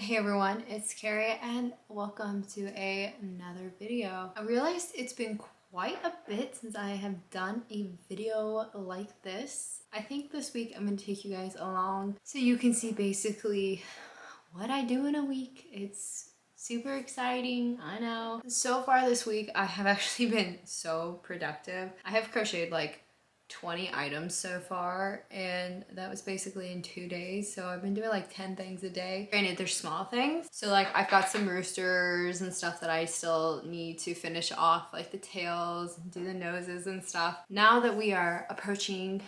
Hey everyone, it's Carrie and welcome to another video. I realized it's been quite a bit since I have done a video like this. I think this week I'm going to take you guys along so you can see basically what I do in a week. It's super exciting, I know. So far this week I have actually been so productive. I have crocheted like 20 items so far, and that was basically in 2 days. So I've been doing like 10 things a day. Granted, they're small things. So like I've got some roosters and stuff that I still need to finish off, like the tails, do the noses and stuff. Now that we are approaching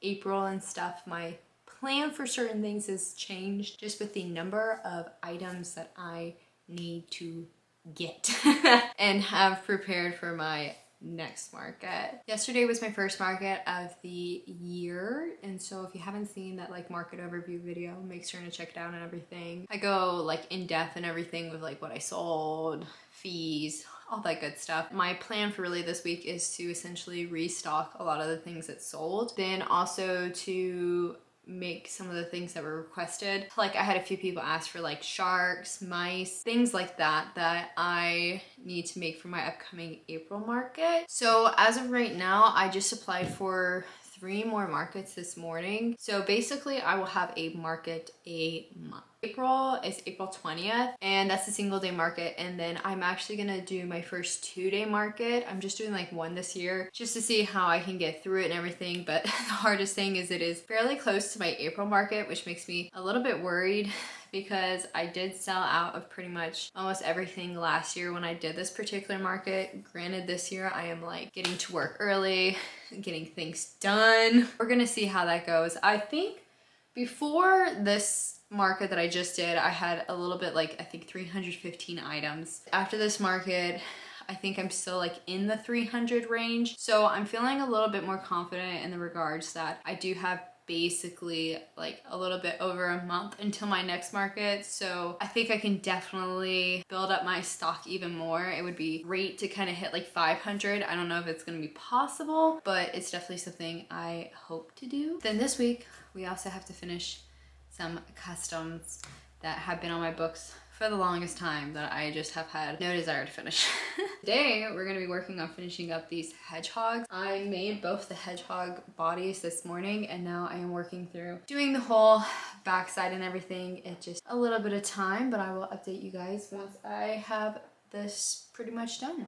April and stuff, my plan for certain things has changed just with the number of items that I need to get and have prepared for my next market. Yesterday was my first market of the year, and so if you haven't seen that like market overview video, make sure to check it out and everything. I go like in depth and everything with like what I sold, fees, all that good stuff. My plan for really this week is to essentially restock a lot of the things that sold, then also to make some of the things that were requested. Like I had a few people ask for like sharks, mice, things like that that I need to make for my upcoming April market. So as of right now, I just applied for 3 more markets this morning. So basically I will have a market a month. April is April 20th, and that's a single day market, and then I'm actually gonna do my first 2-day market. I'm just doing like one this year just to see how I can get through it and everything, but the hardest thing is it is fairly close to my April market, which makes me a little bit worried because I did sell out of pretty much almost everything last year when I did this particular market. Granted, this year I am like getting to work early, getting things done. We're gonna see how that goes. I think before this market that I just did, I had a little bit like I think 315 items. After this market, I think I'm still like in the 300 range. So I'm feeling a little bit more confident in the regards that I do have basically like a little bit over a month until my next market. So I think I can definitely build up my stock even more. It would be great to kind of hit like 500. I don't know if it's going to be possible, but it's definitely something I hope to do. Then this week, we also have to finish some customs that have been on my books for the longest time that I just have had no desire to finish. Today, we're gonna be working on finishing up these hedgehogs. I made both the hedgehog bodies this morning, and now I am working through doing the whole backside and everything. It's just a little bit of time, but I will update you guys once I have this pretty much done.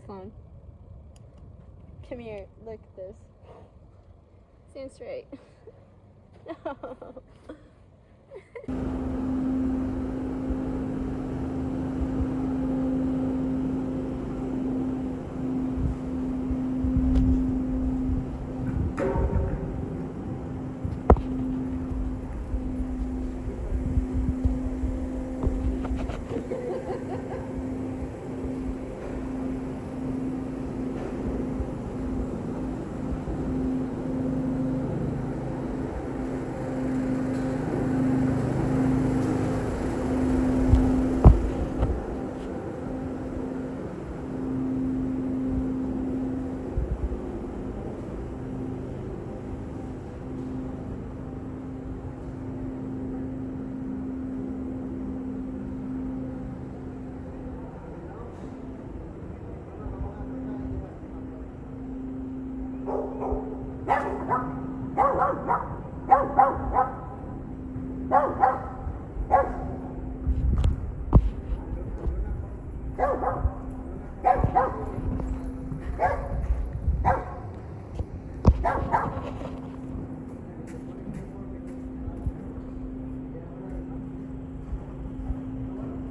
Sloan, come here, look at this. Stand straight. No.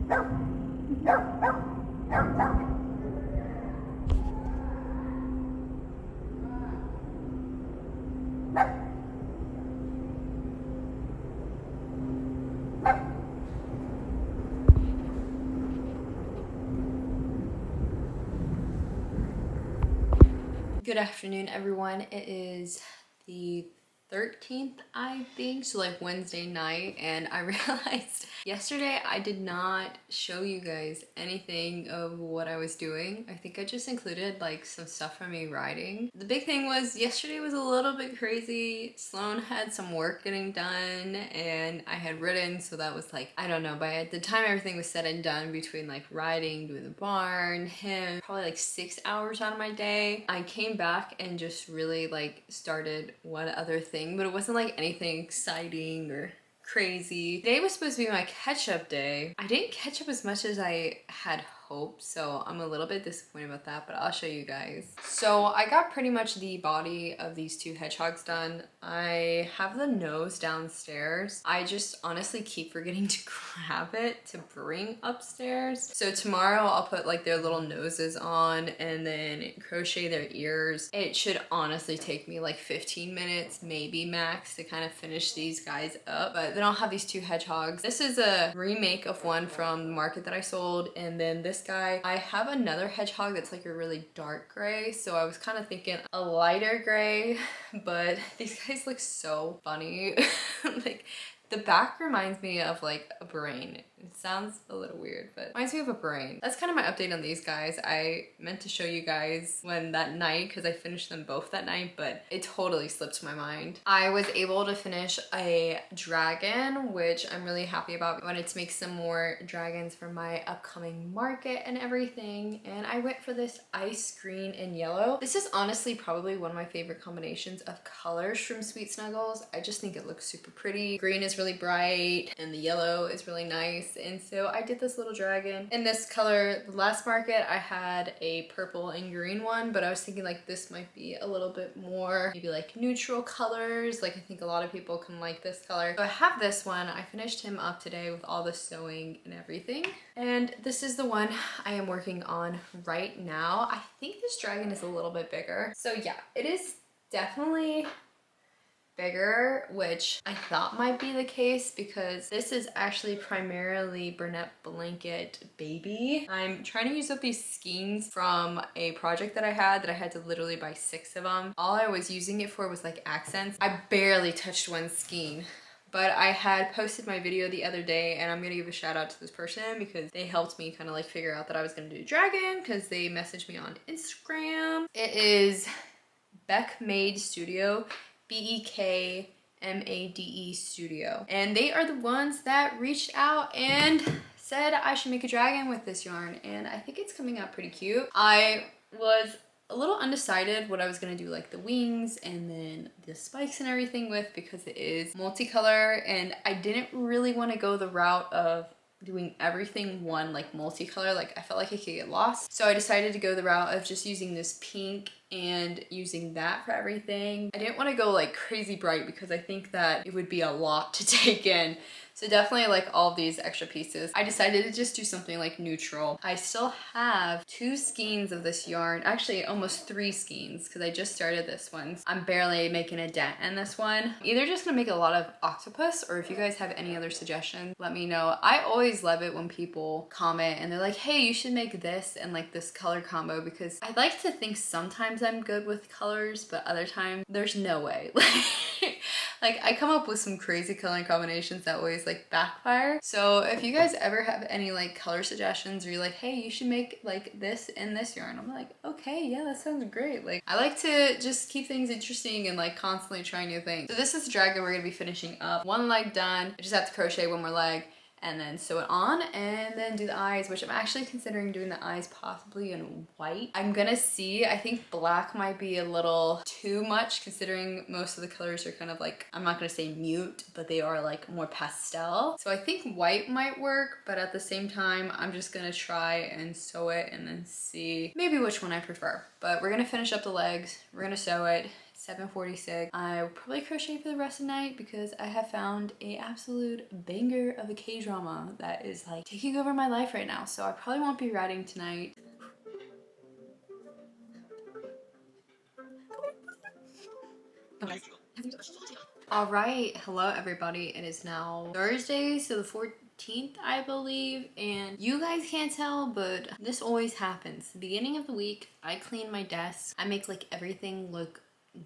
Good afternoon, everyone. It is the 13th, I think, so like Wednesday night, and I realized yesterday I did not show you guys anything of what I was doing. I think I just included like some stuff from me riding. The big thing was yesterday was a little bit crazy. Sloan had some work getting done and I had ridden, so that was like, I don't know, by the time everything was said and done, between like riding, doing the barn, him, probably like 6 hours out of my day, I came back and just really like started one other thing, but it wasn't like anything exciting or crazy. Today was supposed to be my catch-up day. I didn't catch up as much as I had hoped, so I'm a little bit disappointed about that, but I'll show you guys. So I got pretty much the body of these two hedgehogs done. I have the nose downstairs. I just honestly keep forgetting to grab it to bring upstairs. So tomorrow I'll put like their little noses on and then crochet their ears. It should honestly take me like 15 minutes, maybe max, to kind of finish these guys up. But then I'll have these two hedgehogs. This is a remake of one from the market that I sold, and then this guy, I have another hedgehog that's like a really dark gray, so I was kind of thinking a lighter gray, but these guys look so funny. Like the back reminds me of like a brain. It sounds a little weird, but reminds me of a brain. That's kind of my update on these guys. I meant to show you guys when that night, because I finished them both that night, but it totally slipped my mind. I was able to finish a dragon, which I'm really happy about. I wanted to make some more dragons for my upcoming market and everything, and I went for this ice green and yellow. This is honestly probably one of my favorite combinations of colors from Sweet Snuggles. I just think it looks super pretty. Green is really bright and the yellow is really nice. And so I did this little dragon in this color. The last market I had a purple and green one, but I was thinking like this might be a little bit more maybe like neutral colors. Like I think a lot of people can like this color. So I have this one. I finished him up today with all the sewing and everything. And this is the one I am working on right now. I think this dragon is a little bit bigger. So yeah, it is definitely bigger, which I thought might be the case because this is actually primarily Burnett Blanket Baby. I'm trying to use up these skeins from a project that I had to literally buy 6 of them. All I was using it for was like accents. I barely touched one skein. But I had posted my video the other day, and I'm gonna give a shout out to this person because they helped me kind of like figure out that I was gonna do dragon, because they messaged me on Instagram. It is Beckmade Studio. Beckmade Studio, and they are the ones that reached out and said I should make a dragon with this yarn, and I think it's coming out pretty cute. I was a little undecided what I was gonna do, like the wings and then the spikes and everything with, because it is multicolor, and I didn't really want to go the route of doing everything one like multicolor. Like I felt like I could get lost, so I decided to go the route of just using this pink and using that for everything. I didn't want to go like crazy bright because I think that it would be a lot to take in. So definitely like all of these extra pieces. I decided to just do something like neutral. I still have 2 skeins of this yarn, actually almost 3 skeins, because I just started this one. I'm barely making a dent in this one. Either just gonna make a lot of octopus, or if you guys have any other suggestions, let me know. I always love it when people comment and they're like, hey, you should make this and like this color combo, because I like to think sometimes I'm good with colors, but other times there's no way. Like I come up with some crazy color combinations that always like backfire. So if you guys ever have any like color suggestions, or you're like, hey, you should make like this in this yarn, I'm like, okay, yeah, that sounds great. Like I like to just keep things interesting and like constantly try new things. So this is the dragon we're gonna be finishing up. One leg done. I just have to crochet one more leg and then sew it on, and then do the eyes, which I'm actually considering doing the eyes possibly in white. I'm gonna see. I think black might be a little too much, considering most of the colors are kind of like, I'm not gonna say mute, but they are like more pastel. So I think white might work, but at the same time, I'm just gonna try and sew it and then see maybe which one I prefer. But we're gonna finish up the legs, we're gonna sew it. It's 7:46. I will probably crochet for the rest of the night because I have found a absolute banger of a K-drama that is like taking over my life right now. So I probably won't be writing tonight. All right, hello everybody. It is now Thursday, so the 14th, I believe, and you guys can't tell, but this always happens. The beginning of the week, I clean my desk. I make like everything look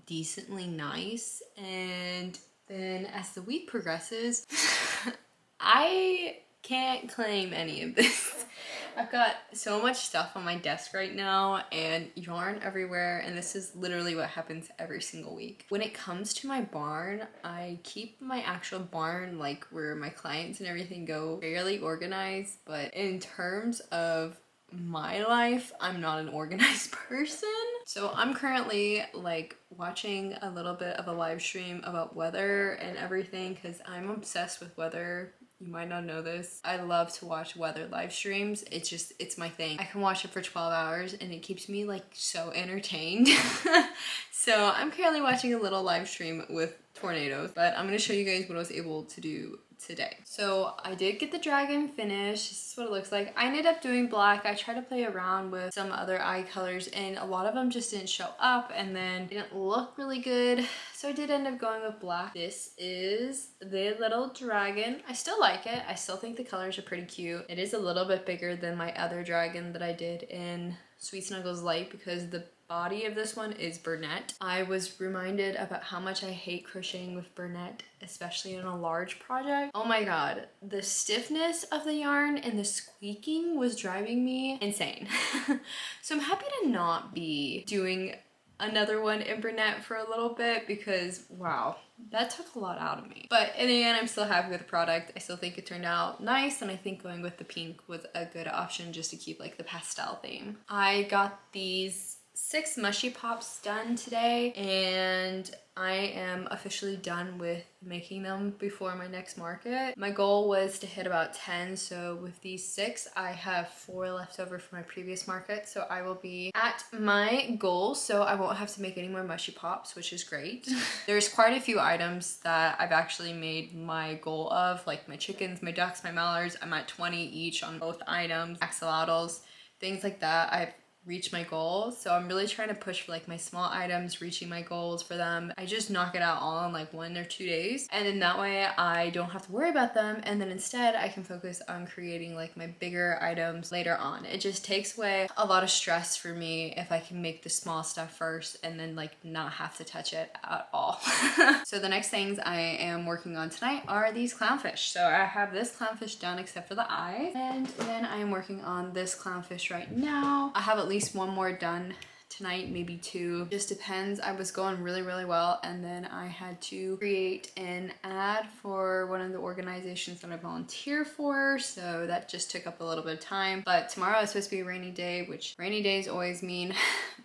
decently nice, and then as the week progresses, I can't claim any of this. I've got so much stuff on my desk right now and yarn everywhere, and this is literally what happens every single week. When it comes to my barn, I keep my actual barn, like where my clients and everything go, fairly organized, but in terms of my life, I'm not an organized person. So I'm currently like watching a little bit of a live stream about weather and everything because I'm obsessed with weather. You might not know this. I love to watch weather live streams. It's my thing. I can watch it for 12 hours and it keeps me like so entertained. So I'm currently watching a little live stream with tornadoes, but I'm gonna show you guys what I was able to do today. So I did get the dragon finished. This is what it looks like. I ended up doing black. I tried to play around with some other eye colors and a lot of them just didn't show up and then didn't look really good. So I did end up going with black. This is the little dragon. I still like it. I still think the colors are pretty cute. It is a little bit bigger than my other dragon that I did in Sweet Snuggles Light because the body of this one is Burnett. I was reminded about how much I hate crocheting with Burnett, especially in a large project. Oh my god, the stiffness of the yarn and the squeaking was driving me insane. So I'm happy to not be doing another one in Burnett for a little bit because wow, that took a lot out of me. But in the end, I'm still happy with the product. I still think it turned out nice, and I think going with the pink was a good option just to keep like the pastel theme. I got these 6 mushy pops done today, and I am officially done with making them before my next market. My goal was to hit about 10, so with these 6, I have 4 left over from my previous market, so I will be at my goal, so I won't have to make any more mushy pops, which is great. There's quite a few items that I've actually made my goal of, like my chickens, my ducks, my mallards. I'm at 20 each on both items, axolotls, things like that. I've reach my goal, so I'm really trying to push for like my small items, reaching my goals for them. I just knock it out all in like 1 or 2 days, and then that way I don't have to worry about them, and then instead I can focus on creating like my bigger items later on. It just takes away a lot of stress for me if I can make the small stuff first and then like not have to touch it at all. So the next things I am working on tonight are these clownfish. So I have this clownfish done except for the eye, and then I am working on this clownfish right now. I have at least 1 more done tonight, maybe 2, just depends. I was going really well, and then I had to create an ad for one of the organizations that I volunteer for, so that just took up a little bit of time. But tomorrow is supposed to be a rainy day, which rainy days always mean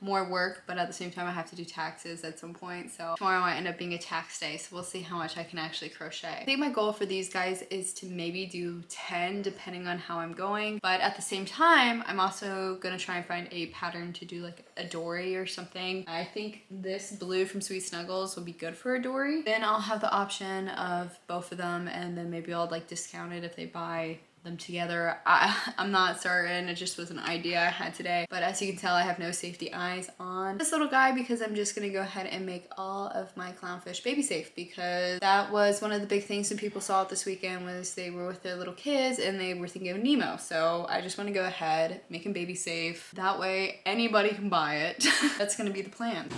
more work, but at the same time I have to do taxes at some point, so tomorrow might end up being a tax day, so we'll see how much I can actually crochet. I think my goal for these guys is to maybe do 10 depending on how I'm going, but at the same time I'm also gonna try and find a pattern to do like a dory or something. I think this blue from Sweet Snuggles will be good for a dory. Then I'll have the option of both of them, and then maybe I'll like discount it if they buy them together. I'm not certain, it just was an idea I had today. But as you can tell, I have no safety eyes on this little guy because I'm just gonna go ahead and make all of my clownfish baby safe, because that was one of the big things that people saw this weekend was they were with their little kids and they were thinking of Nemo. So I just want to go ahead, make him baby safe. That way anybody can buy it. That's gonna be the plan.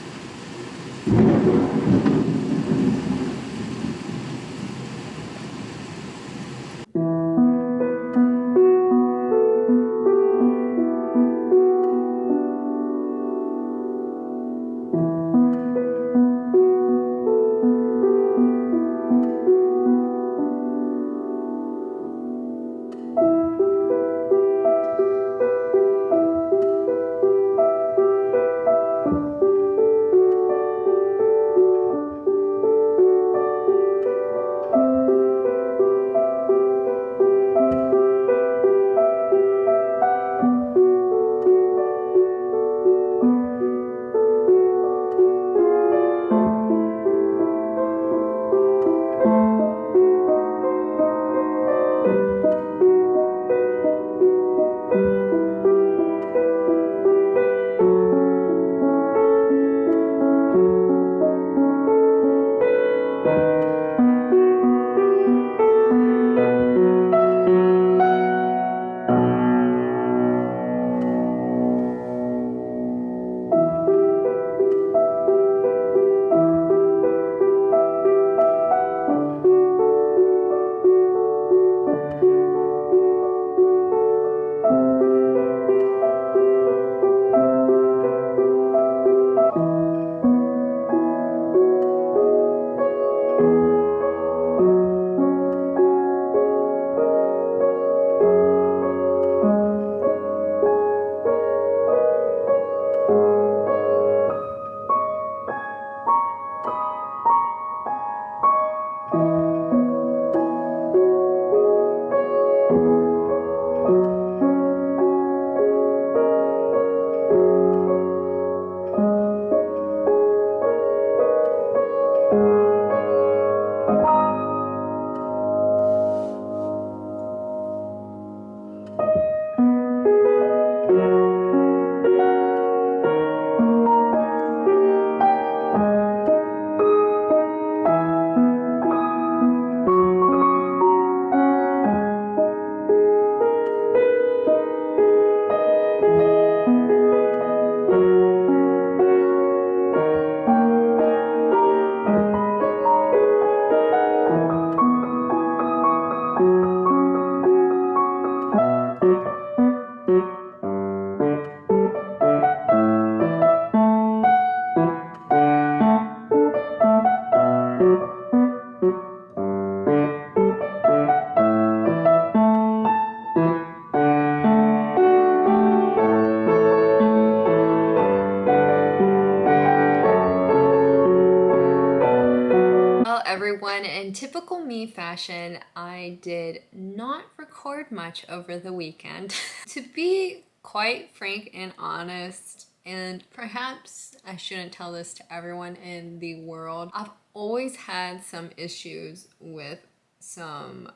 In typical me fashion, I did not record much over the weekend. To be quite frank and honest, and perhaps I shouldn't tell this to everyone in the world, I've always had some issues with some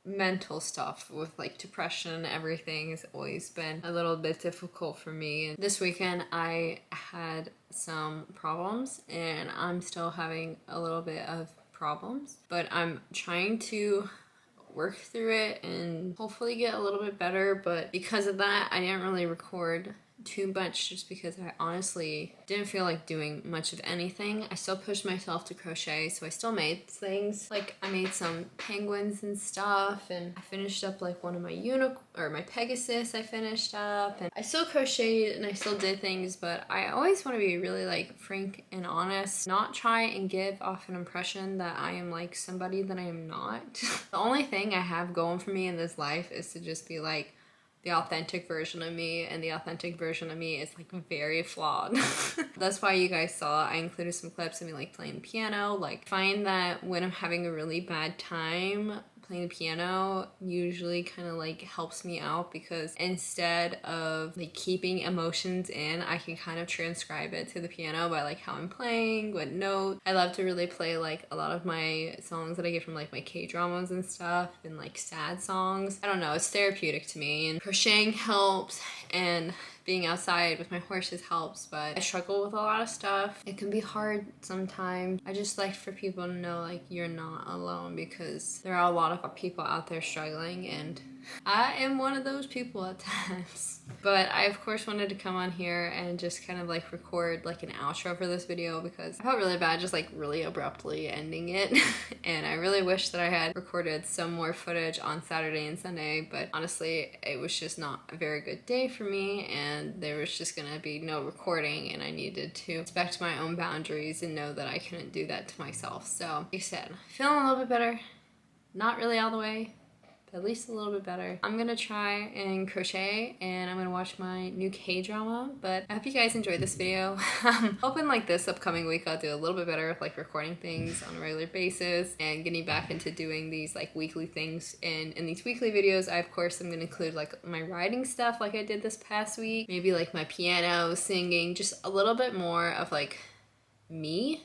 mental stuff with like depression and everything. Has always been a little bit difficult for me. And this weekend I had some problems and I'm still having a little bit of problems, but I'm trying to work through it and hopefully get a little bit better. But because of that, I didn't really record too much just because I honestly didn't feel like doing much of anything. I still pushed myself to crochet, so I still made things. Like I made some penguins and stuff, and I finished up like one of my my Pegasus I finished up, and I still crocheted and I still did things. But I always want to be really like frank and honest, not try and give off an impression that I am like somebody that I am not. The only thing I have going for me in this life is to just be like the authentic version of me, and the authentic version of me is like very flawed. That's why you guys saw I included some clips of me like playing the piano. Like, find that when I'm having a really bad time, playing the piano usually kind of like helps me out, because instead of like keeping emotions in, I can kind of transcribe it to the piano by like how I'm playing, what note. I love to really play like a lot of my songs that I get from like my K-dramas and stuff, and like sad songs. I don't know, it's therapeutic to me, and crocheting helps, and being outside with my horses helps. But I struggle with a lot of stuff. It can be hard sometimes. I just like for people to know like you're not alone, because there are a lot of people out there struggling, and I am one of those people at times. But I of course wanted to come on here and just kind of like record like an outro for this video, because I felt really bad just like really abruptly ending it. And I really wish that I had recorded some more footage on Saturday and Sunday, but honestly it was just not a very good day for me, and there was just gonna be no recording, and I needed to respect my own boundaries and know that I couldn't do that to myself. So like I said, feeling a little bit better. Not really all the way, but at least a little bit better. I'm gonna try and crochet, and I'm gonna watch my new K-drama. But I hope you guys enjoyed this video. I'm hoping like this upcoming week I'll do a little bit better with like recording things on a regular basis and getting back into doing these like weekly things. And in these weekly videos, I of course am gonna include like my writing stuff like I did this past week. Maybe like my piano, singing, just a little bit more of like me,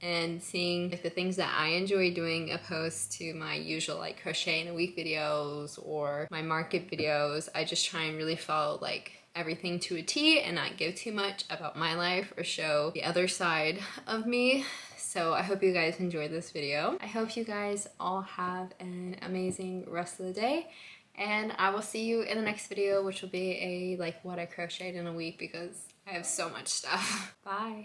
and seeing like the things that I enjoy doing opposed to my usual like crochet in a week videos or my market videos. I just try and really follow like everything to a T and not give too much about my life or show the other side of me. So I hope you guys enjoyed this video. I hope you guys all have an amazing rest of the day, and I will see you in the next video, which will be a like what I crocheted in a week, because I have so much stuff. Bye.